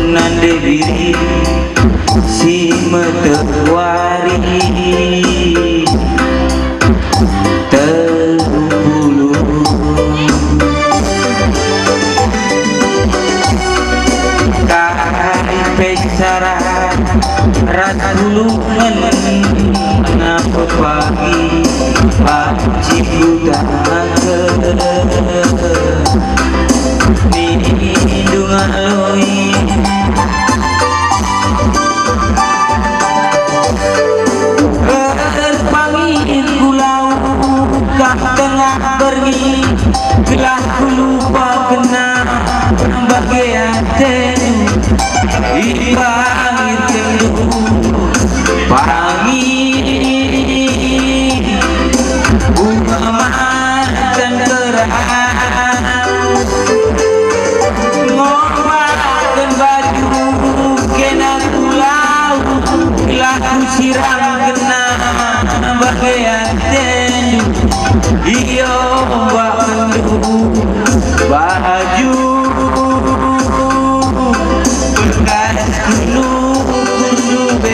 Nande diri si metewari terpulu kari pesaran ratulungan ngapa pagi panci buta lindungan loi terpangin pulau kah tengah pergi gelah lupa kena bagian tenu ibangit tenu pangi bunga macan kerang ngobakan baju kena pulau laku siram kena bagian tenu iyo bandu baju bekas kudu be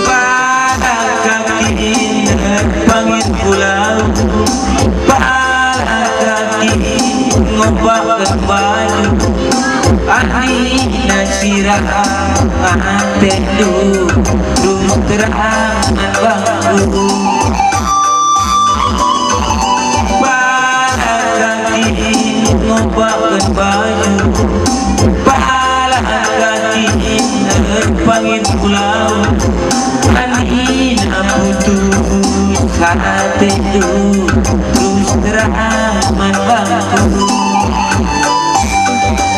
pada kaki pangit pulau pada kaki ngobakan baju ahli nasirah tendu terus terang bangku pada kaki ngobakan baju pada kaki pangit pulau ahli putus tendu terus terang bangku